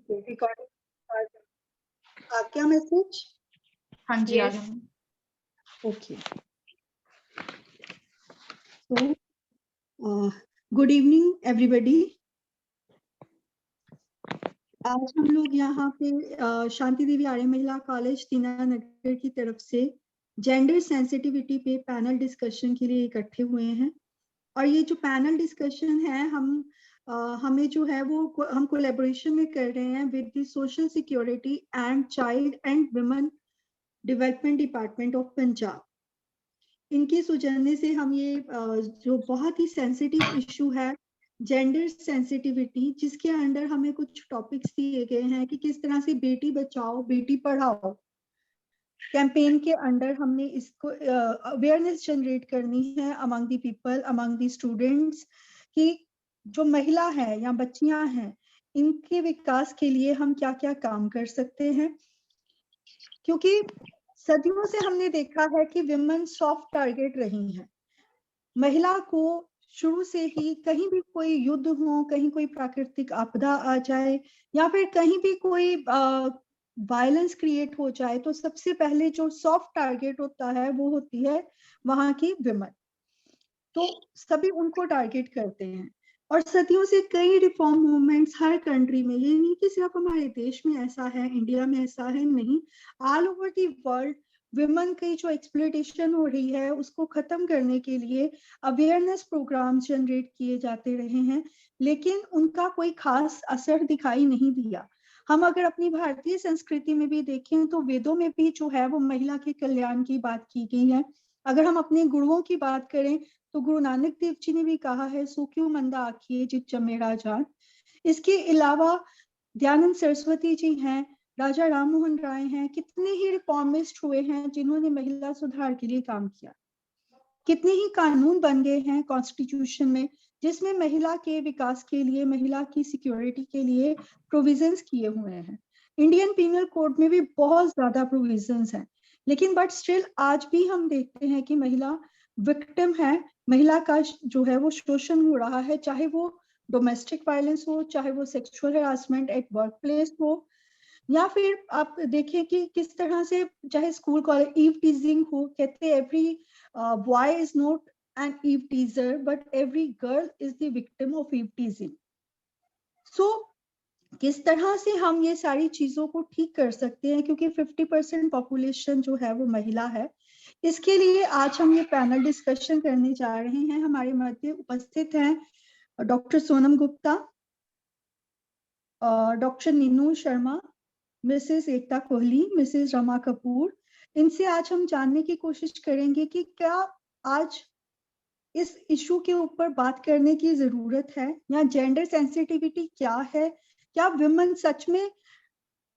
Recording आ क्या message? हाँ जी आ गया। Okay, so good evening everybody। आज हम लोग यहाँ पे शांति देवी आर्य महिला कॉलेज दीनानगर की तरफ से जेंडर सेंसिटिविटी पे पैनल डिस्कशन के लिए इकट्ठे हुए हैं। और ये जो पैनल डिस्कशन है हमें जो है वो हम कोलैबोरेशन में कर रहे हैं with the social security and child and women development department of Punjab. इनके सौजन्य से हम ये जो बहुत ही सेंसिटिव इशू है जेंडर सेंसिटिविटी, जिसके अंडर हमें कुछ टॉपिक्स दिए गए हैं कि किस तरह से बेटी बचाओ बेटी पढ़ाओ कैंपेन के अंडर हमने इसको अवेयरनेस जनरेट करनी है among the people, among the students, कि जो महिला है या बच्चियां हैं इनके विकास के लिए हम क्या क्या काम कर सकते हैं। क्योंकि सदियों से हमने देखा है कि विमेन सॉफ्ट टारगेट रही हैं। महिला को शुरू से ही कहीं भी कोई युद्ध हो, कहीं कोई प्राकृतिक आपदा आ जाए या फिर कहीं भी कोई वायलेंस क्रिएट हो जाए तो सबसे पहले जो सॉफ्ट टारगेट होता है वो होती है वहां की विमेन। तो सभी उनको टारगेट करते हैं और सदियों से कई रिफॉर्म मूवमेंट्स हर कंट्री में, ये नहीं कि सिर्फ हमारे देश में ऐसा है, इंडिया में ऐसा है, नहीं, all over the world women की जो एक्सप्लॉयटेशन हो रही है उसको खत्म करने के लिए अवेयरनेस प्रोग्राम जनरेट किए जाते रहे हैं, लेकिन उनका कोई खास असर दिखाई नहीं दिया। हम अगर अपनी भारतीय संस्कृति में भी देखें तो वेदों में भी जो है वो महिला के कल्याण की बात की गई है। अगर हम अपने गुरुओं की बात करें तो गुरु नानक देव जी ने भी कहा है सो क्यों मंदा आखिए जित जमेरा जान। इसके अलावा दयानंद सरस्वती जी हैं, राजा राम मोहन राय हैं, कितने ही रिफॉर्मिस्ट हुए हैं जिन्होंने महिला सुधार के लिए काम किया। कितने ही कानून बन गए हैं कॉन्स्टिट्यूशन में जिसमें महिला के विकास के लिए, महिला की सिक्योरिटी के लिए प्रोविजंस किए हुए हैं। इंडियन पीनल कोड में भी बहुत ज्यादा प्रोविजंस हैं, लेकिन बट स्टिल आज भी हम देखते हैं कि महिला विक्टिम है, महिला का जो है वो शोषण हो रहा है, चाहे वो डोमेस्टिक वायलेंस हो, चाहे वो sexual harassment at work place हो, या फिर आप देखें कि किस तरह से चाहे स्कूल कॉलेज ईव टीजिंग हो। कहते हैं every boy is not an eve teaser but every girl is the victim of eve teasing. So किस तरह से हम ये सारी चीजों को ठीक कर सकते हैं, क्योंकि 50% पॉपुलेशन जो है वो महिला है। इसके लिए आज हम ये पैनल डिस्कशन करने जा रहे हैं। हमारे मध्य उपस्थित हैं doctor Sonam Gupta, doctor Ninu Sharma, Mrs Ekta Kohli, Mrs Rama Kapoor. इनसे आज हम जानने की कोशिश करेंगे कि क्या आज इस इशू के ऊपर बात करने की जरूरत है या जेंडर सेंसिटिविटी क्या है, क्या विमेन सच में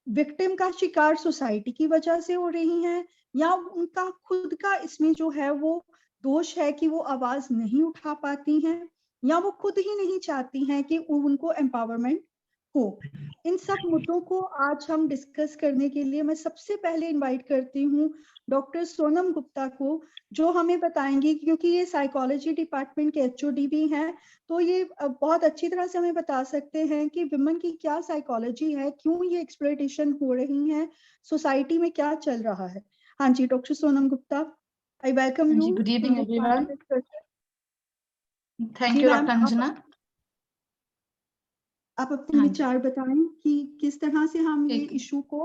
विक्टिम का शिकार सोसाइटी की वजह से हो रही हैं या उनका खुद का इसमें जो है वो दोष है कि वो आवाज नहीं उठा पाती हैं या वो खुद ही नहीं चाहती हैं कि उनको एम्पावरमेंट हो। इन सब मुद्दों को आज हम डिस्कस करने के लिए मैं सबसे पहले इनवाइट करती हूँ डॉक्टर सोनम गुप्ता को, जो हमें बताएंगी, क्योंकि ये साइकोलॉजी डिपार्टमेंट के एचओडी भी हैं, तो ये बहुत अच्छी तरह से हमें बता सकते हैं कि विमेन की क्या साइकोलॉजी है, क्यों ये एक्सप्लॉयटेशन हो रही है, सोसाइटी में क्या चल रहा है। हाँ जी, doctor Sonam Gupta, I welcome you. Good evening everyone. Thank you doctor Anjana. आप अपने विचार बताएं कि किस तरह से हम ये इशू को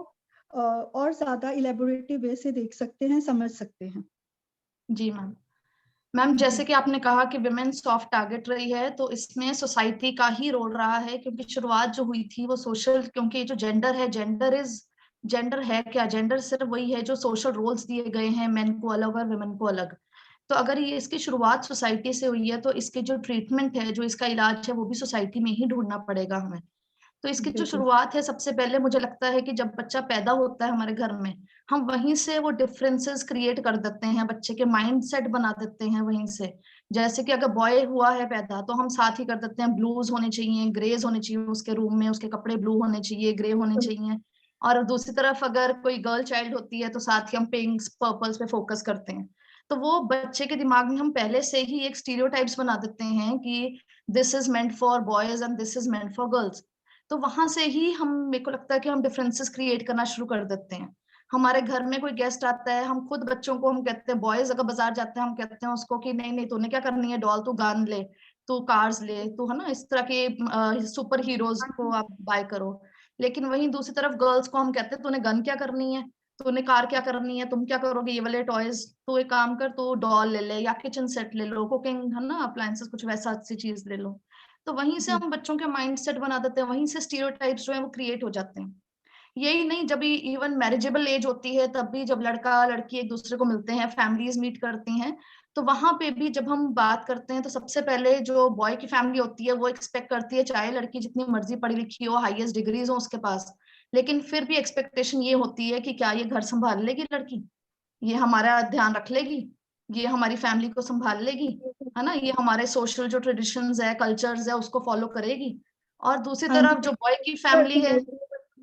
और ज्यादा इलेबोरेटिव वे से देख सकते हैं, समझ सकते हैं। जी मैम, जैसे कि आपने कहा कि विमेन सॉफ्ट टारगेट रही है, तो इसमें सोसाइटी का ही रोल रहा है, क्योंकि शुरुआत जो हुई थी वो सोशल, क्योंकि जो जेंडर है, जेंडर है क्या, जेंडर सिर्फ वही है जो सोशल रोल्स दिए गए हैं, मेन को अलग और विमेन को अलग। तो अगर ये इसकी शुरुआत सोसाइटी से हुई है तो इसके जो ट्रीटमेंट है, जो इसका इलाज है, वो भी सोसाइटी में ही ढूंढना पड़ेगा हमें। तो इसकी जो शुरुआत है, सबसे पहले मुझे लगता है कि जब बच्चा पैदा होता है हमारे घर में, हम वहीं से वो डिफरेंसेस क्रिएट कर देते हैं, बच्चे के माइंड सेट बना देते हैं वहीं से। जैसे कि अगर बॉय हुआ है पैदा तो हम साथ ही कर देते हैं ब्लूज होने चाहिए, ग्रेज होने चाहिए उसके रूम में, उसके कपड़े ब्लू होने चाहिए, ग्रे होने चाहिए। और दूसरी तरफ अगर कोई गर्ल चाइल्ड होती है तो साथ ही हम पिंक्स पर्पल्स पे फोकस करते हैं। तो वो बच्चे के दिमाग में हम पहले से ही एक स्टीरियोटाइप्स बना देते हैं कि this is meant for boys and this is meant for girls. तो वहां से ही हम, मेरे को लगता है कि हम डिफरेंसेस क्रिएट करना शुरू कर देते हैं। हमारे घर में कोई गेस्ट आता है, हम खुद बच्चों को हम कहते हैं, बॉयज अगर बाजार जाते हैं हम कहते हैं उसको कि नहीं नहीं तूने क्या करनी है डॉल, तू गन ले, तू कार्स ले, तू है ना इस तरह के सुपर हीरोज को आप बाय करो। लेकिन वहीं दूसरी तरफ गर्ल्स को हम कहते हैं तूने गन क्या करनी है, तूने कार क्या करनी है, तुम क्या करोगे ये वाले टॉयज, तो एक काम कर तू डॉल ले ले या किचन सेट ले लो, कुकिंग है ना अप्लायंसेस कुछ वैसा अच्छी चीज ले लो। तो वहीं से हम बच्चों के माइंड सेट बना देते हैं, वहीं से स्टीरियोटाइप्स जो है वो क्रिएट हो जाते हैं। यही नहीं, जब भी इवन मैरिजेबल एज होती है तब भी जब लड़का लड़की एक दूसरे को मिलते हैं, फैमिलीज मीट करती हैं, तो वहां पे भी जब हम बात करते हैं तो सबसे पहले जो बॉय की फैमिली होती है वो एक्सपेक्ट करती है, चाहे लड़की जितनी मर्जी पढ़ी लिखी हो, हाईएस्ट डिग्रीज हो उसके पास, लेकिन फिर भी एक्सपेक्टेशन ये होती है कि क्या ये घर संभाल लेगी लड़की, ये हमारा ध्यान रख लेगी, ये हमारी फैमिली को संभाल लेगी, है ना, ये हमारे सोशल जो ट्रेडिशंस है कल्चर्स है उसको फॉलो करेगी। और दूसरी हाँ जी, तरफ जो बॉय की फैमिली है,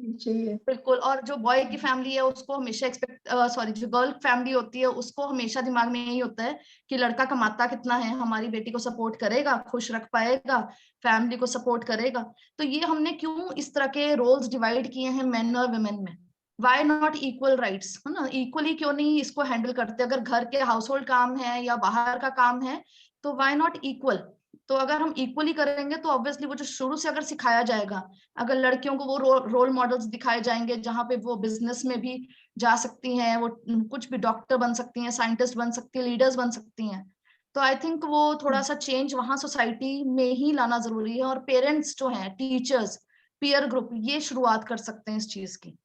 चाहिए। बिल्कुल, और जो बॉय की फैमिली है उसको हमेशा सॉरी जो गर्ल फैमिली होती है उसको हमेशा दिमाग में यही होता है कि लड़का कमाता कितना है, हमारी बेटी को सपोर्ट करेगा, खुश रख पाएगा, फैमिली को सपोर्ट करेगा। तो ये हमने क्यों इस तरह के रोल्स डिवाइड किए हैं मेन और वुमेन में? वाई नॉट इक्वल राइट्स, है ना, इक्वली क्यों नहीं इसको हैंडल करते? अगर घर के हाउस होल्ड काम है या बाहर का काम है तो वाई नॉट इक्वल? तो अगर हम इक्वली करेंगे तो ऑब्वियसली वो जो शुरू से अगर सिखाया जाएगा, अगर लड़कियों को वो रोल मॉडल्स दिखाए जाएंगे जहां पे वो बिजनेस में भी जा सकती हैं, वो कुछ भी डॉक्टर बन सकती हैं, साइंटिस्ट बन सकती हैं, लीडर्स बन सकती हैं, तो आई थिंक वो थोड़ा सा चेंज वहां सोसाइटी में ही लाना जरूरी है। और पेरेंट्स जो हैं, टीचर्स, पीयर ग्रुप, ये शुरुआत कर सकते हैं इस चीज की।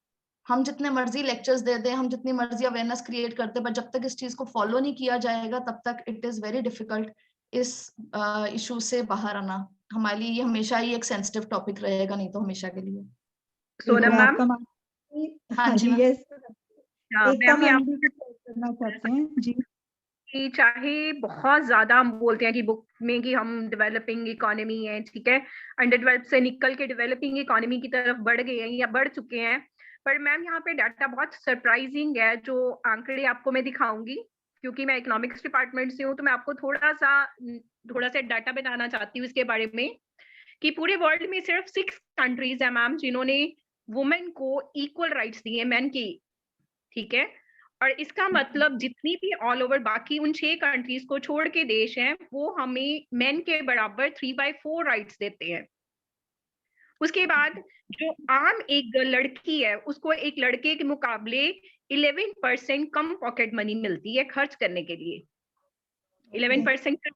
हम जितने मर्जी लेक्चर्स दे दें, हम जितनी मर्जी अवेयरनेस क्रिएट करते, पर जब तक इस चीज को फॉलो नहीं किया जाएगा तब तक इट इज वेरी डिफिकल्ट इस इशू से बाहर आना। हमारे लिए ये हमेशा ही एक सेंसिटिव टॉपिक रहेगा, नहीं तो हमेशा के लिए। सोनम मैम। आपका हाँ हाँ जी जी, मैम। यस। एकता मैम मैम भी कुछ करना चाहते हैं जी। कि चाहे बहुत ज्यादा हम बोलते हैं कि बुक में कि हम डेवलपिंग इकोनॉमी है, ठीक है, अंडर डेवलप से निकल के डेवलपिंग इकोनॉमी की तरफ बढ़ गए हैं या बढ़ चुके हैं, पर मैम यहाँ पे डाटा बहुत सरप्राइजिंग है जो आंकड़े आपको मैं दिखाऊंगी, क्योंकि मैं इकोनॉमिक्स डिपार्टमेंट से हूँ, तो मैं आपको थोड़ा सा डाटा बताना चाहती हूँ इसके बारे में कि पूरे वर्ल्ड में सिर्फ 6 कंट्रीज है मैम जिन्होंने वुमेन को इक्वल राइट्स दिए मेन की, ठीक है। और इसका मतलब जितनी भी ऑल ओवर बाकी उन 6 कंट्रीज को छोड़ के देश हैं वो हमें मेन के बराबर 3/4 राइट्स देते हैं। उसके बाद जो आम एक लड़की है उसको एक लड़के के मुकाबले 11% कम पॉकेट मनी मिलती है खर्च करने के लिए, 11%।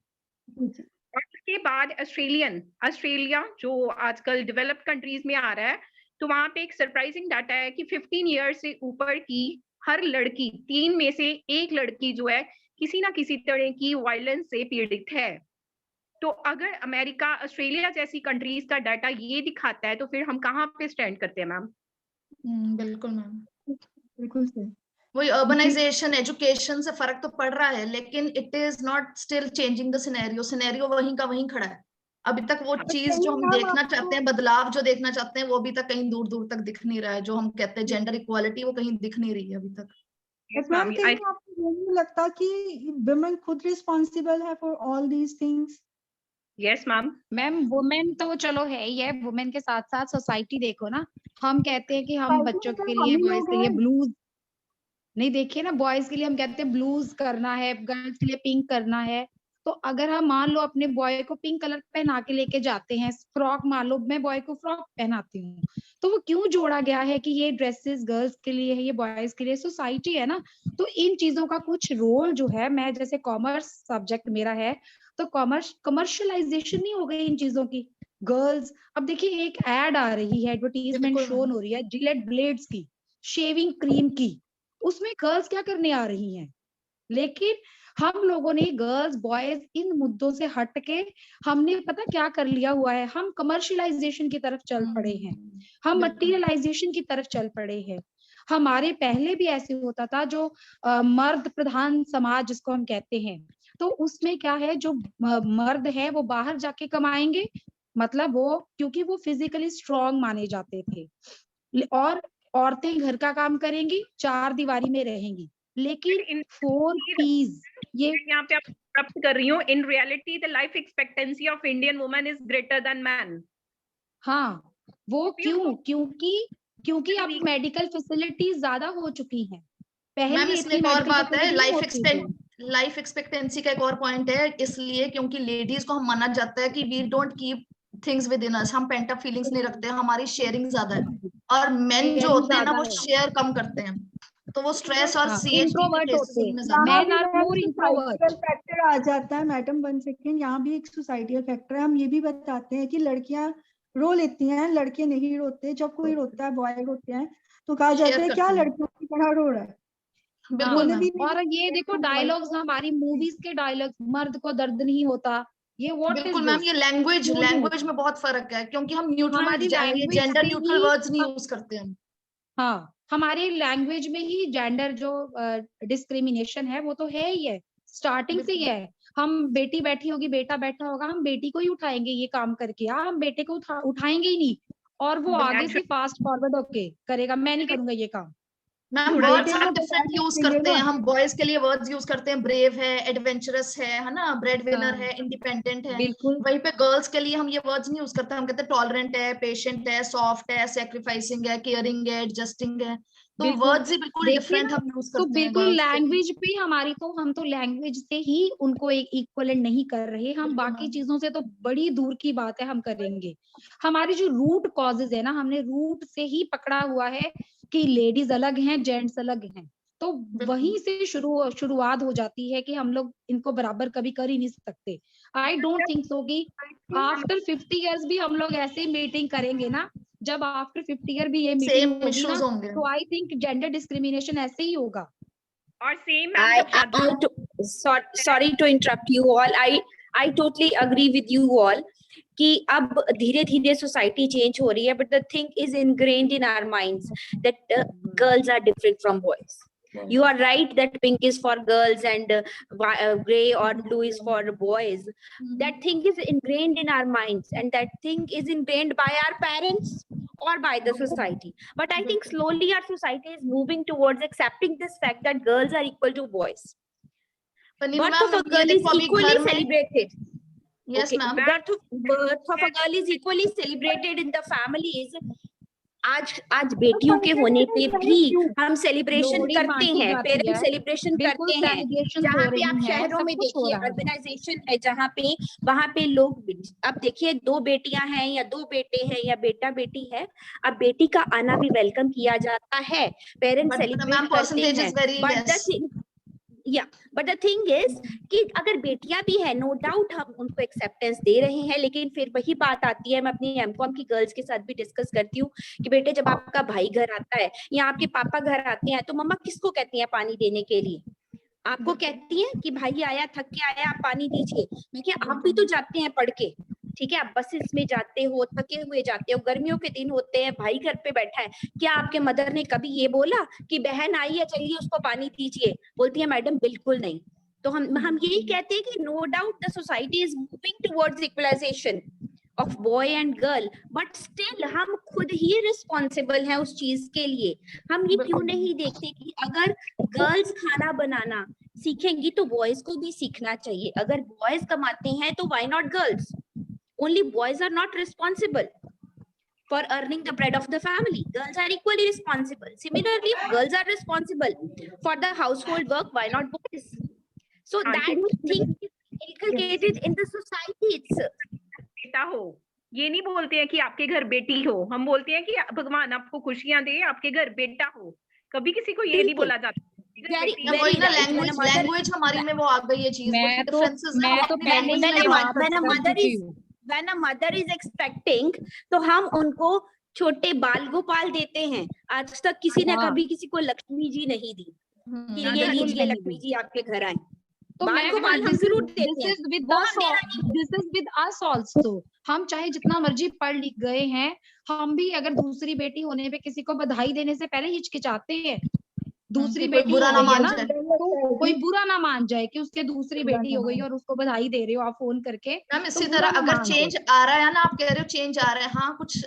और उसके बाद ऑस्ट्रेलिया जो आजकल डेवलप्ड कंट्रीज में आ रहा है, तो वहां पे एक सरप्राइजिंग डाटा है कि 15 ईयर से ऊपर की हर लड़की, 3 में से 1 लड़की जो है किसी ना किसी तरह की वायलेंस से पीड़ित है। तो अगर अमेरिका, ऑस्ट्रेलिया जैसी कंट्रीज का डाटा ये दिखाता है तो फिर हम कहाँ पे स्टैंड करते हैं मैम? बिल्कुल मैम, बिल्कुल सही। वही अर्बनाइजेशन, एजुकेशन से फर्क तो पड़ रहा है, लेकिन it is not still changing the scenario. Scenario वहीं का वहीं खड़ा है। अभी तक वो चीज जो हम देखना चाहते हैं, बदलाव जो देखना चाहते हैं, वो अभी तक कहीं दूर दूर तक दिख नहीं रहा है। जो हम कहते हैं जेंडर इक्वालिटी, वो कहीं दिख नहीं रही है अभी तक। बट मैम कहीं आपको ये नहीं लगता कि वुमेन खुद रिस्पॉन्सिबल है for all these things? Yes ma'am women तो चलो है ही है, वुमेन के साथ साथ सोसाइटी देखो ना। हम कहते हैं कि हम बच्चों के लिए, बॉयज के लिए ब्लूज नहीं, देखिए ना, बॉयज के लिए हम कहते हैं ब्लूज करना है, गर्ल्स के लिए पिंक करना है। तो अगर हम मान लो अपने बॉय को पिंक कलर पहना के लेके जाते हैं, फ्रॉक, मान लो मैं बॉय को फ्रॉक पहनाती हूँ, तो वो क्यों जोड़ा गया है कि ये ड्रेसेस गर्ल्स के लिए है, ये बॉयज के लिए? सोसाइटी है ना। तो इन चीजों का कुछ रोल जो है, मैं जैसे कॉमर्स सब्जेक्ट मेरा है, तो कमर्शियलाइजेशन नहीं हो गई इन चीजों की। गर्ल्स, अब देखिए एक एड आ रही है, एडवर्टीजमेंट शोन हो रही है जिलेट ब्लेड्स की, शेविंग क्रीम की, उसमें गर्ल्स क्या करने आ रही हैं? लेकिन हम लोगों ने, गर्ल्स बॉयज, इन मुद्दों से हट के हमने पता क्या कर लिया हुआ है, हम कमर्शियलाइजेशन की तरफ चल पड़े हैं, हम मटीरियलाइजेशन की तरफ चल पड़े हैं। हमारे पहले भी ऐसे होता था, जो मर्द प्रधान समाज जिसको हम कहते हैं, तो उसमें क्या है, जो मर्द है वो बाहर जाके कमाएंगे, मतलब वो, क्योंकि वो फिजिकली स्ट्रांग माने जाते थे, और औरतें घर का काम करेंगी, 4 दीवारी में रहेंगी। लेकिन 4 Ps, ये यहाँ पे आप प्राप्त कर रही हूँ, in reality the life expectancy of Indian women is greater than man. हाँ, वो क्यों? क्योंकि अब मेडिकल फैसिलिटीज ज्यादा हो चुकी हैं। पहले मैम इसमें इतनी एक और मेडिकल बात है, फैसिलिटी नहीं होती थी। लाइफ एक्सपेक्टेंसी का एक और पॉइंट है, इसलिए क्योंकि लेडीज को हम माना जाता है कि we don't keep things with in us, हम पेंट अप फीलिंग्स नहीं रखते, हमारी शेयरिंग ज्यादा है। और मेन जो शेयरिंग होते हैं ना, ज्यादा वो है। शेयर कम करते हैं, तो वो स्ट्रेस और हाँ, सीएचडी के इंट्रोवर्ट केसेस होते हैं, उनमें ज्यादा यहाँ men भी are ma'am more introvert। Societal factor आ जाता है मैडम, 1 सेकेंड, यहाँ भी एक सोसाइटियल फैक्टर है। हम ये भी बताते हैं कि लड़कियां रो लेती हैं, लड़के नहीं रोते। जब कोई रोता है, बॉय रोते हैं, तो कहा जाता शेयर है क्या करते हैं। लड़कियों की तरह रो रहा है। बिल्कुल बोले मैम। भी नहीं और ये देखो डायलॉग्स, हमारी मूवीज के डायलॉग्स, मर्द को दर्द नहीं होता, ये व्हाट इज बिल्कुल मैम, दिस? ये लैंग्वेज में बहुत फर्क है, क्योंकि हम न्यूट्रल, हमारी ये लैंग्वेज जेंडर से न्यूट्रल ही वर्ड्स नहीं यूज करते हम। हाँ, हमारे लैंग्वेज में ही जेंडर जो डिस्क्रिमिनेशन है वो तो है ही है, स्टार्टिंग से ही है। हम बेटी बैठी होगी, बेटा बैठा होगा, हम बेटी को ही उठाएंगे ये काम करके, हम बेटे को उठाएंगे ही नहीं, और वो आगे से फास्ट फॉरवर्ड होके करेगा, मैं नहीं करूंगा ये काम। मैम बेटे वर्ड्स को हम बता डिफरेंट यूज सकते हैं करते हैं, ना। हम बॉयज के लिए वर्ड्स यूज करते हैं, ब्रेव है, एडवेंचरस है ना, ब्रेड विनर है, इंडिपेंडेंट है। बिल्कुल वहीं पे गर्ल्स के लिए हम ये वर्ड्स नहीं यूज करते, हम कहते हैं टॉलरेंट है, पेशेंट है, सॉफ्ट है, सेक्रीफाइसिंग है, केयरिंग है, एडजस्टिंग है। तो बिल्कुल वर्ड्स ही बिल्कुल देखिए डिफरेंट ना, हम यूज तो करते हैं बिल्कुल गर्ल्स के लिए। लैंग्वेज पे हमारी, तो हम तो लैंग्वेज से ही उनको एक इक्वलेंट नहीं कर रहे, हम बिल्कुल बाकी मैम। चीजों से तो बड़ी दूर की बात है हम करेंगे। हमारी जो रूट कॉजेज है ना, हमने रूट से ही पकड़ा हुआ है कि लेडीज अलग हैं, जेंट्स अलग हैं, तो वहीं से शुरुआत हो जाती है कि हम लोग इनको बराबर कभी कर ही नहीं सकते। आई डोंट थिंक सो कि आफ्टर 50 इयर्स भी हम लोग ऐसे मीटिंग करेंगे ना, जब आफ्टर 50 ईयर भी ये मीटिंग सेम होगी ना, इश्यूज होंगे। तो आई थिंक जेंडर डिस्क्रिमिनेशन ऐसे ही होगा। और सेम मैम जब शादी sorry to interrupt you all. I totally agree with you all कि अब धीरे धीरे सोसाइटी चेंज हो रही है, but the thing is ingrained in our minds that girls are different from boys. You are right that pink is for girls and gray or blue is for boys. That thing is ingrained in our minds, and that thing is ingrained by our parents or by the society. But I think slowly our society is moving towards accepting this fact that girls are equal to boys. Birth of a girl is equally celebrated. Yes ma'am. Birth of a girl is equally celebrated in the families. आज बेटियों के होने पे भी हम celebration करते हैं, parents celebration करते हैं। जहाँ पे आप शहरों में देखिए अर्बनाइजेशन है, जहाँ पे वहां पे लोग, अब देखिए 2 बेटियां हैं या 2 बेटे हैं या बेटा बेटी है, अब बेटी का आना भी वेलकम किया जाता है, पेरेंट्स सेलिब्रेट करते हैं। बट द थिंग इज कि अगर बेटियां भी है, नो डाउट हम उनको एक्सेप्टेंस दे रहे हैं, लेकिन फिर वही बात आती है, मैं अपनी एमकॉम की गर्ल्स के साथ भी डिस्कस करती हूँ कि बेटे जब आपका भाई घर आता है या आपके पापा घर आते हैं, तो मम्मा किसको कहती हैं पानी देने के लिए? आपको कहती हैं कि भाई आया, थक के आया, आप पानी दीजिए। मैं क्या, आप भी तो जाते हैं पढ़ के, ठीक है, आप बसेस में जाते हो, थके हुए जाते हो, गर्मियों के दिन होते हैं, भाई घर पे बैठा है, क्या आपके मदर ने कभी ये बोला कि बहन आई है चलिए उसको पानी दीजिए? बोलती है मैडम बिल्कुल नहीं। तो हम यही कहते हैं कि no doubt the society is moving towards equalisation of boy and girl, but still हम खुद ही रिस्पॉन्सिबल हैं उस चीज के लिए। हम ये क्यों नहीं देखते कि अगर गर्ल्स खाना बनाना सीखेंगी तो बॉयज को भी सीखना चाहिए, अगर बॉयज कमाते हैं तो why not girls? Only boys are not responsible for earning the bread of the family. Girls are equally responsible. Similarly, if girls are responsible for the household work, why not boys? So that thing is inculcated in the society itself. बेटा हो, ये नहीं बोलते हैं कि आपके घर बेटी हो, हम बोलते हैं कि भगवान आपको खुशियां दे, आपके घर बेटा हो। कभी किसी को ये नहीं बोला जाता। लैंग्वेज हमारी में वो आ गई ये चीज। मैं तो पहले ही when a mother is expecting, तो हम उनको छोटे बाल गोपाल देते हैं। आज तक किसी ने कभी किसी को लक्ष्मी जी नहीं दी कि ये लीजिए लक्ष्मी जी आपके घर आए। तो बाल गोपाल हम जरूर देते हैं। This is with us also. हम चाहे जितना मर्जी पढ़ लिख गए हैं, हम भी अगर दूसरी बेटी होने पे किसी को बधाई देने से पहले हिचकिचाते हैं। दूसरी बेटी बुरा ना मान जाए, तो कोई बुरा ना मान जाए कि उसके दूसरी बेटी हो गई और उसको बधाई दे रहे हो आप फोन करके। मैम इसी तरह अगर चेंज आ रहा है ना, आप कह रहे हो चेंज आ रहा है, हाँ कुछ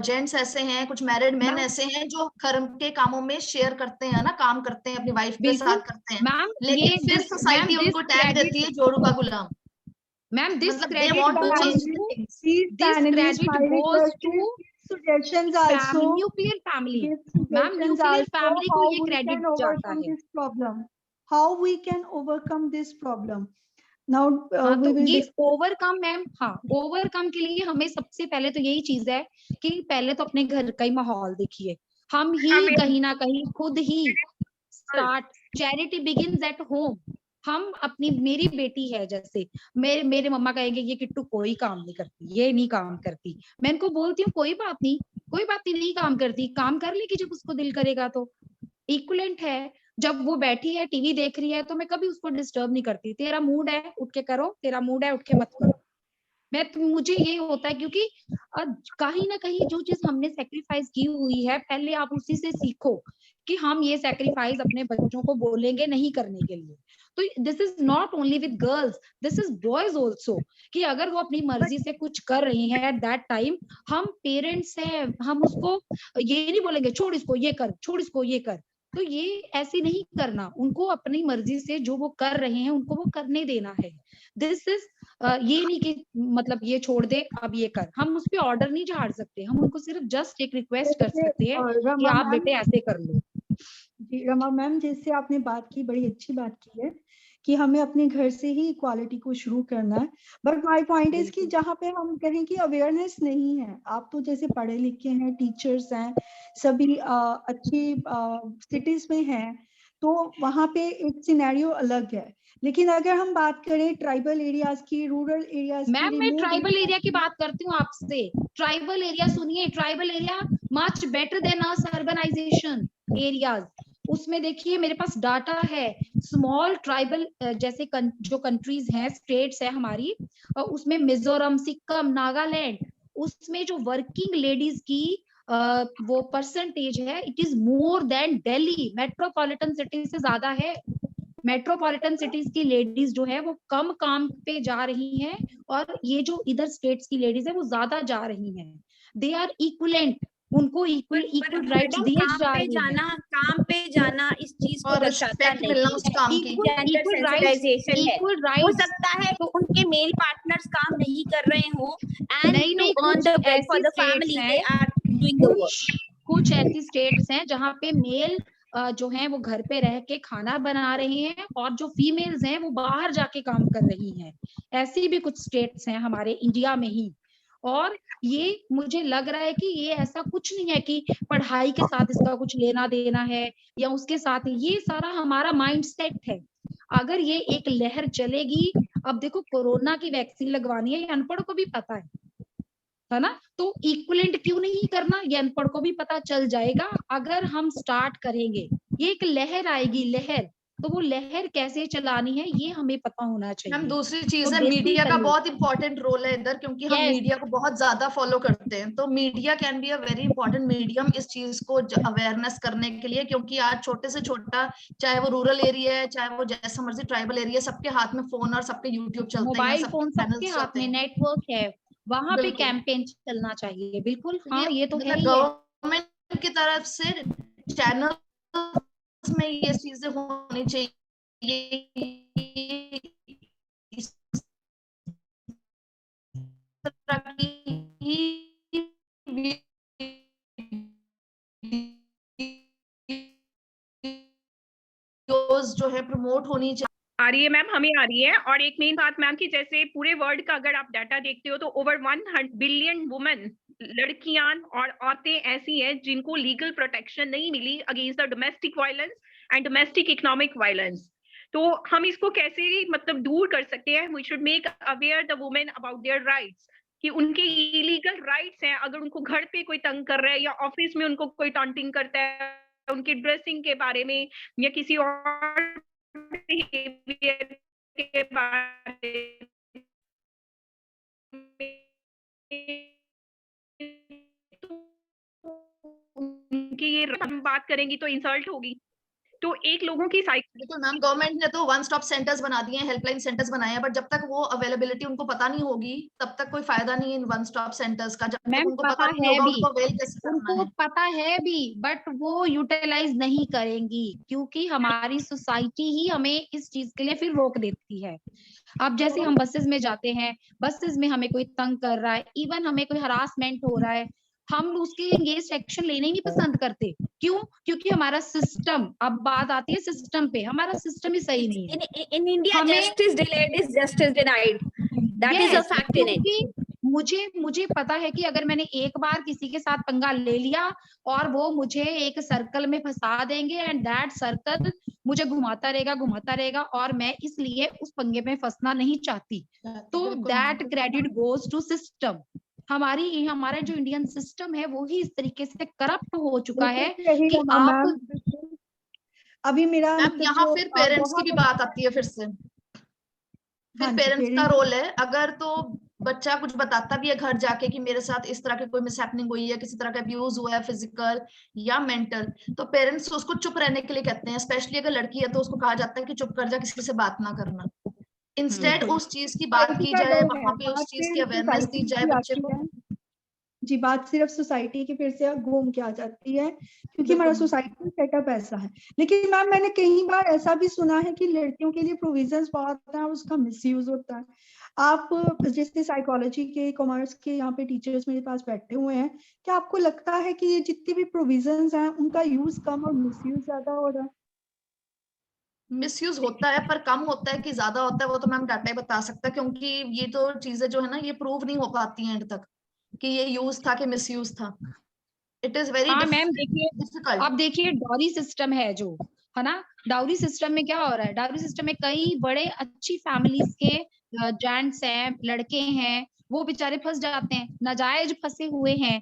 जेंट्स ऐसे हैं, कुछ मैरिड मैन ऐसे हैं जो घर के कामों में शेयर करते हैं ना, काम करते हैं, अपनी वाइफ के साथ करते हैं, लेकिन फिर सोसाइटी उनको टैग देती है जोरू का गुलाम। मैम दिस मतलब they credit want to goes change to things. These this panelists, credit my goes request to is suggestions also. nuclear family. Give ma'am suggestions nuclear also family को how ये we credit can जाता overcome है। this problem. How we can overcome this problem. Now हाँ we तो will ये discuss. Overcome ma'am, हाँ overcome के लिए हमें सबसे पहले तो यही चीज है कि पहले तो अपने घर का ही माहौल देखिए, हम ही कहीं ना कहीं खुद ही start, charity begins at home. हम अपनी, मेरी बेटी है जैसे, मेरे मम्मा कहेंगे ये किट्टू कोई काम नहीं करती, ये नहीं काम करती, मैं इनको बोलती हूँ कोई बात नहीं, कोई बात नहीं काम करती, काम कर लेगी जब उसको दिल करेगा तो। इक्वलेंट है, जब वो बैठी है टीवी देख रही है तो मैं कभी उसको डिस्टर्ब नहीं करती, तेरा मूड है उठ के करो, तेरा मूड है उठ के मत करो। मुझे ये होता है क्योंकि कहीं ना कहीं जो चीज हमने सेक्रीफाइस की हुई है, पहले आप उसी से सीखो कि हम ये सेक्रीफाइस अपने बच्चों को बोलेंगे नहीं करने के लिए। तो this is not only with girls, this is boys also, कि अगर वो अपनी मर्जी से कुछ कर रही है एट दैट टाइम, हम पेरेंट्स हैं, हम उसको ये नहीं बोलेंगे छोड़ इसको ये कर, छोड़ इसको ये कर। तो ये ऐसे नहीं करना, उनको अपनी मर्जी से जो वो कर रहे हैं उनको वो करने देना है। दिस इज ये नहीं कि मतलब ये छोड़ दे अब ये कर, हम उस पर ऑर्डर नहीं झाड़ सकते, हम उनको सिर्फ जस्ट एक रिक्वेस्ट कर सकते हैं कि रमा आप मैम, बेटे ऐसे कर लो। जी रमा मैम, जैसे आपने बात की, बड़ी अच्छी बात की है कि हमें अपने घर से ही इक्वालिटी को शुरू करना है। बट माय पॉइंट इज कि जहाँ पे हम कहें कि अवेयरनेस नहीं है, आप तो जैसे पढ़े लिखे हैं, टीचर्स हैं, सभी अच्छी सिटीज में हैं, तो वहाँ पे एक सिनेरियो अलग है। लेकिन अगर हम बात करें ट्राइबल एरियाज की, रूरल एरियाज की, मैम मैं ट्राइबल एरिया की बात करती हूँ आपसे। ट्राइबल एरिया सुनिए, tribal area much better than us urbanisation areas. उसमें देखिए मेरे पास डाटा है, स्मॉल ट्राइबल जैसे जो कंट्रीज हैं, स्टेट्स है हमारी, उसमें मिजोरम, सिक्किम, नागालैंड, उसमें जो वर्किंग लेडीज की वो परसेंटेज है, it is more than Delhi. Metropolitan city से ज्यादा है। मेट्रोपॉलिटन सिटीज की लेडीज जो है वो कम काम पे जा रही हैं, और ये जो इधर स्टेट्स की लेडीज है वो ज्यादा जा रही हैं। दे आर इक्वलेंट, उनको इक्वल राइट्स दिए जा रहे हैं। काम पे जाना इस चीज को और दर्शाता रिस्पेक्ट मिलना उस काम की। जेंडर सेंसिटाइजेशन है। इक्वल हो राइट्स। सकता है कि उनके मेल पार्टनर्स काम नहीं कर रहे हो, एंड नहीं टू नहीं, अर्न कुछ द ब्रेड फॉर ऐसी द स्टेट्स फैमिली दे हैं, आर डूइंग द वर्क। कुछ ऐसी स्टेट्स हैं जहाँ पे मेल जो है वो घर पे रह के खाना बना रहे हैं, और जो फीमेल्स हैं वो बाहर जाके काम कर रही हैं। ऐसी भी कुछ स्टेट्स हैं हमारे इंडिया में ही। और ये मुझे लग रहा है कि ये ऐसा कुछ नहीं है कि पढ़ाई के साथ इसका कुछ लेना देना है या उसके साथ, ये सारा हमारा माइंडसेट है। अगर ये एक लहर चलेगी, अब देखो कोरोना की वैक्सीन लगवानी है, ये अनपढ़ को भी पता है ना, तो इक्वलेंट क्यों नहीं करना, ये अनपढ़ को भी पता चल जाएगा अगर हम स्टार्ट करेंगे। ये एक लहर आएगी, लहर, तो वो लहर कैसे चलानी है ये हमें पता होना चाहिए। हम दूसरी चीज तो है, मीडिया का बेसिकली बहुत इंपॉर्टेंट रोल है इधर, क्योंकि हम यस, मीडिया को बहुत ज्यादा फॉलो करते हैं। तो media can be a very important medium इस चीज को अवेयरनेस करने के लिए, क्योंकि आज छोटे से छोटा, चाहे वो रूरल एरिया है, चाहे वो जैसा मर्जी ट्राइबल एरिया, सबके हाथ में फोन और सबके यूट्यूब चलते हैं, मोबाइल फोन सबके सबके चैनल्स हाथ चलते में, हैं। नेटवर्क है, वहां पे बिल्कुल। कैंपेन चलना चाहिए। बिल्कुल तो हाँ, ये तो है मतलब ही है। गवर्नमेंट की तरफ से चैनल में ये चीजें होनी चाहिए। इस तरह की वीडियोस जो है प्रमोट होनी चाहिए। आ रही है मैम, हमें आ रही है। और एक मेन बात मैम कि जैसे पूरे वर्ल्ड का अगर आप डाटा देखते हो तो ओवर 100 बिलियन वुमेन, लड़कियां और औरतें ऐसी हैं जिनको लीगल प्रोटेक्शन नहीं मिली against the domestic violence and domestic economic violence. तो हम इसको कैसे मतलब दूर कर सकते हैं? We should make aware the women about their rights, कि उनके इलीगल राइट्स हैं। अगर उनको घर पे कोई तंग कर रहा है या ऑफिस में उनको कोई टॉन्टिंग करता है उनकी ड्रेसिंग के बारे में या किसी और बिहेवियर के बारे में, तो उनकी ये हम बात करेंगी तो इंसल्ट होगी। तो एक लोगों की बिल्कुल मैम, गवर्नमेंट ने तो वन स्टॉप सेंटर्स बना दिए हैं, हेल्पलाइन सेंटर्स बनाए हैं, बट जब तक वो अवेलेबिलिटी उनको पता नहीं होगी तब तक कोई फायदा नहीं है इन वन स्टॉप सेंटर्स का। जब तक मैम उनको पता पता नहीं है होगा भी, उनको अवेल कैसे करना उनको है। पता है भी, बट वो यूटिलाइज नहीं करेंगी क्योंकि हमारी सोसाइटी ही हमें इस चीज के लिए फिर रोक देती है। अब जैसे हम बसेस में जाते हैं, बसेस में हमें कोई तंग कर रहा है, इवन हमें कोई हरासमेंट हो रहा है, हम उसके अगेंस्ट एक्शन लेने ही नहीं पसंद करते। क्यों? क्योंकि हमारा सिस्टम, अब बात आती है सिस्टम पे, हमारा सिस्टम ही सही नहीं है। In India, हमें justice delayed is justice denied. That is a yes, fact in it. क्योंकि मुझे पता है कि अगर मैंने एक बार किसी के साथ पंगा ले लिया और वो मुझे एक सर्कल में फंसा देंगे एंड दैट सर्कल मुझे घुमाता रहेगा और मैं इसलिए उस पंगे में फंसना नहीं चाहती। तो that credit goes to system. हमारा जो इंडियन सिस्टम है वो ही इस तरीके से करप्ट हो चुका है कि आप अभी मेरा मैम यहाँ फिर पेरेंट्स की भी बात आती है, फिर पेरेंट्स का रोल है। अगर तो बच्चा कुछ बताता भी है घर जाके कि मेरे साथ इस तरह की कोई मिसहैपनिंग हुई है, किसी तरह का अब्यूज हुआ है फिजिकल या मेंटल, तो पेरेंट्स उसको चुप रहने के लिए कहते हैं। स्पेशली अगर लड़की है तो उसको कहा जाता है कि चुप कर जा, किसी से बात ना करना। इंस्टेड उस चीज की बात की जाए, वहां पे उस चीज की अवेयरनेस दी जाए बच्चे को। जी, बात सिर्फ सोसाइटी की फिर से घूम के आ जाती है क्योंकि हमारा सोसाइटी सेटअप ऐसा है। लेकिन मैम मैंने कई बार ऐसा भी सुना है कि लड़कियों के लिए प्रोविजंस बहुत है और उसका मिसयूज होता है। आप जैसे साइकोलॉजी के, कॉमर्स के यहाँ पे टीचर्स मेरे पास बैठे हुए हैं, क्या आपको लगता है कि ये जितने भी प्रोविजंस हैं उनका यूज कम और मिसयूज ज्यादा हो रहा है? मिसयूज होता है, पर कम होता है कि ज्यादा होता है वो तो मैम डाटा ही बता सकता है, क्योंकि ये तो चीजें जो है ना ये प्रूव नहीं हो पाती हैं एंड तक कि ये यूज था कि मिसयूज था। इट इज वेरी मैम देखिए, डिफिकल्ट। अब देखिए डॉरी सिस्टम है जो है ना, डाउरी सिस्टम में क्या हो रहा है? डाउरी सिस्टम में कई बड़े अच्छी फैमिलीज के जेंट्स हैं, लड़के हैं, वो बेचारे फंस जाते हैं, नाजायज फंसे हुए हैं।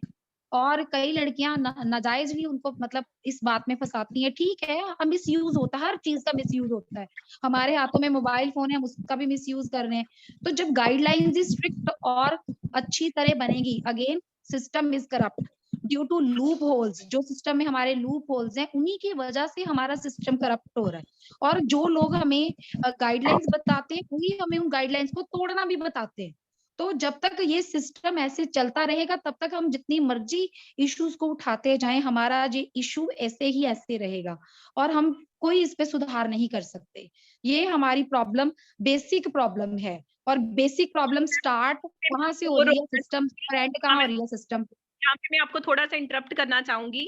और कई लड़कियां नाजायज भी उनको मतलब इस बात में फंसाती हैं। ठीक है, हम मिसयूज होता है, हर चीज का मिसयूज होता है। हमारे हाथों में मोबाइल फोन है, हम उसका भी मिसयूज कर रहे हैं। तो जब गाइडलाइंस स्ट्रिक्ट और अच्छी तरह बनेगी, again system is corrupt due to loopholes, जो सिस्टम में हमारे लूप होल्स हैं उन्हीं की वजह से हमारा सिस्टम करप्ट हो रहा है। और जो लोग हमें गाइडलाइंस बताते हैं वही हमें उन गाइडलाइंस को तोड़ना भी बताते हैं। तो जब तक ये सिस्टम ऐसे चलता रहेगा तब तक हम जितनी मर्जी इश्यूज को उठाते जाएं, हमारा ये इशू ऐसे ही ऐसे रहेगा और हम कोई इस पे सुधार नहीं कर सकते। ये हमारी प्रॉब्लम, बेसिक प्रॉब्लम है। और बेसिक प्रॉब्लम स्टार्ट कहाँ से हो रही है सिस्टम, एंड कहाँ हो रही है सिस्टम? यहाँ पे मैं आपको थोड़ा सा इंटरप्ट करना चाहूंगी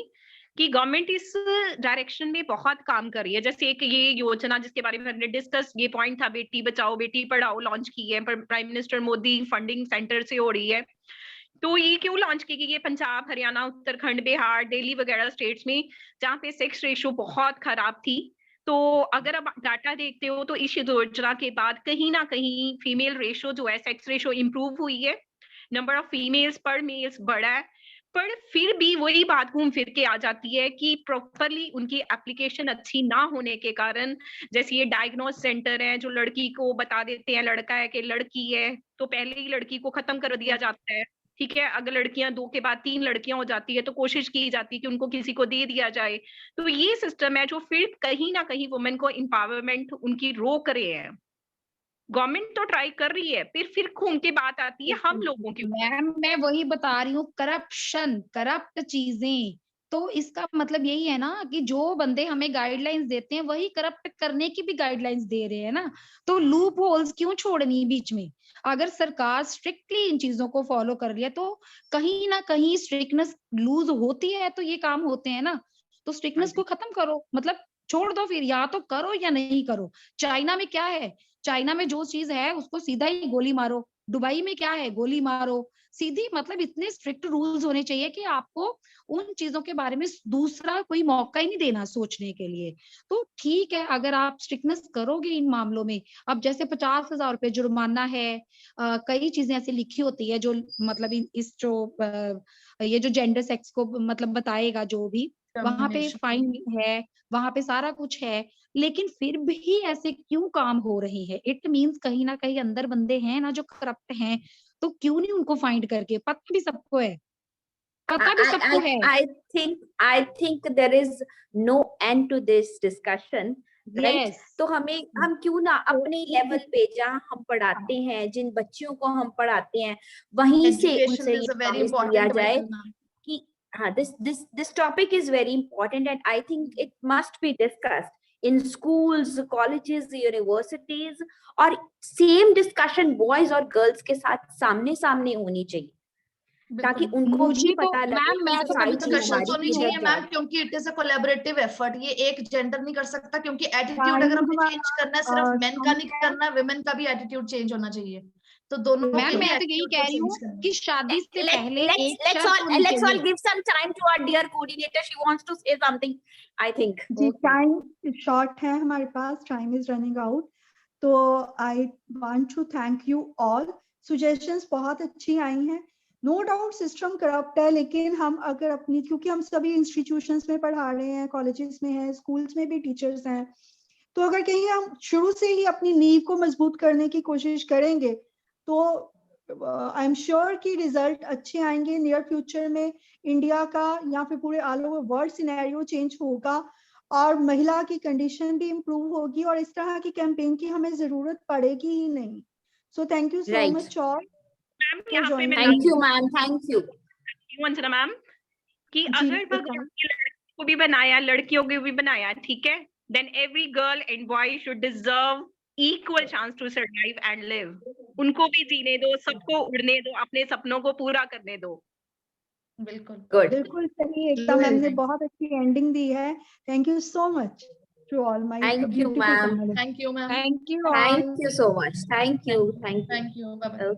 कि गवर्नमेंट इस डायरेक्शन में बहुत काम कर रही है। जैसे एक ये योजना जिसके बारे में हमने डिस्कस, ये पॉइंट था, बेटी बचाओ बेटी पढ़ाओ लॉन्च की है, prime minister Modi funding centre से हो रही है। तो ये क्यों लॉन्च की गई? ये पंजाब, हरियाणा, उत्तराखंड, बिहार, दिल्ली वगैरह स्टेट्स में जहाँ पे सेक्स रेशो बहुत खराब थी। तो अगर आप डाटा देखते हो तो इस योजना के बाद कहीं ना कहीं फीमेल रेशो जो है, सेक्स रेशो इंप्रूव हुई है, नंबर ऑफ फीमेल्स पर मेल्स बढ़ा है। पर फिर भी वही बात घूम फिर के आ जाती है कि प्रॉपरली उनकी एप्लीकेशन अच्छी ना होने के कारण, जैसे ये डायग्नोस सेंटर है जो लड़की को बता देते हैं लड़का है कि लड़की है, तो पहले ही लड़की को खत्म कर दिया जाता है। ठीक है, अगर लड़कियां 2 के बाद 3 लड़कियां हो जाती है तो कोशिश की जाती है कि उनको किसी को दे दिया जाए। तो ये सिस्टम है जो फिर कहीं ना कहीं वुमेन को एम्पावरमेंट उनकी रोक रहे हैं। गवर्नमेंट तो ट्राई कर रही है, फिर घूम के बात आती है हम लोगों की। मैम मैं वही बता रही हूँ, करप्शन, करप्ट चीजें। तो इसका मतलब यही है ना कि जो बंदे हमें गाइडलाइंस देते हैं वही करप्ट करने की भी गाइडलाइंस दे रहे हैं ना। तो लूप होल्स क्यों छोड़नी बीच में? अगर सरकार स्ट्रिक्टली इन चीजों को फॉलो कर रही है तो कहीं ना कहीं स्ट्रिक्टनेस लूज होती है तो ये काम होते हैं ना। तो स्ट्रिक्टनेस को खत्म करो, मतलब छोड़ दो, फिर या तो करो या नहीं करो। चाइना में क्या है? चाइना में जो चीज है उसको सीधा ही गोली मारो। दुबई में क्या है? गोली मारो सीधी। मतलब इतने स्ट्रिक्ट रूल्स होने चाहिए कि आपको उन चीजों के बारे में दूसरा कोई मौका ही नहीं देना सोचने के लिए। तो ठीक है, अगर आप स्ट्रिक्टनेस करोगे इन मामलों में, अब जैसे 50,000 रुपए जुर्माना है, कई चीजें ऐसी लिखी होती है जो मतलब इस जो ये जो जेंडर सेक्स को मतलब बताएगा, जो भी वहां पे फाइन है, वहां पे सारा कुछ है। लेकिन फिर भी ऐसे क्यों काम हो रही है? इट मींस कहीं ना कहीं अंदर बंदे हैं ना जो करप्ट हैं। तो क्यों नहीं उनको फाइंड करके, पता भी सबको है। पता भी सबको है। I think there is no end to this discussion, right? Yes. तो हम क्यों ना अपने लेवल पे जहाँ हम पढ़ाते हैं, जिन बच्चियों को हम पढ़ाते हैं, वहीं से Education उनसे is ये a very promise लिया important जाए vital, ma'am. कि हाँ, this topic is very important, and I think it must be discussed in schools, colleges, universities, और same discussion boys और girls के साथ सामने सामने होनी चाहिए, ताकि उनको भी पता लगे मैम, मैं कि तो society डिस्कशन हमारी होनी किधर चाहिए जा मैम, रही है। क्योंकि it is a collaborative effort. ये एक जेंडर नहीं कर सकता, क्योंकि एटीट्यूड अगर हमें चेंज करना है, सिर्फ मेन का नहीं करना, वुमेन का भी एटीट्यूड चेंज होना चाहिए। तो दोनों मैम, के मैं तो यही कह रही हूँ कि शादी से पहले एक शर्त होनी Let's all चाहिए। give some time to our dear coordinator. She wants to say something, I think. जी, टाइम शॉर्ट है हमारे पास, टाइम इज रनिंग आउट। तो I want to thank you all. Suggestions बहुत अच्छी आई हैं। नो डाउट सिस्टम करप्ट है, लेकिन हम अगर अपनी, क्योंकि हम सभी इंस्टीट्यूशंस में पढ़ा रहे हैं, कॉलेजेस में हैं, स्कूल्स में भी टीचर्स हैं, तो अगर कहीं हम शुरू से ही अपनी नींव को मजबूत करने की कोशिश करेंगे तो आई एम श्योर कि रिजल्ट अच्छे आएंगे। नियर फ्यूचर में इंडिया का या फिर पूरे all over world scenario change होगा और महिला की कंडीशन भी इम्प्रूव होगी, और इस तरह की कैंपेन की हमें जरूरत पड़ेगी ही नहीं। So thank you so much all. Thank you ma'am, thank you Anjana ma'am, कि अगर भगवान ने लड़कों को भी बनाया, लड़कियों को भी बनाया, ठीक है, then every girl and boy should deserve equal chance to survive and live. उनको भी जीने दो, सबको उड़ने दो, अपने सपनों को पूरा करने दो। बिल्कुल गुड, बिल्कुल सही, एकदम हमने बहुत अच्छी एंडिंग दी है। Thank you so much to all my thank you ma'am, thank you ma'am, thank you thank you so much, thank you, thank you, bye bye.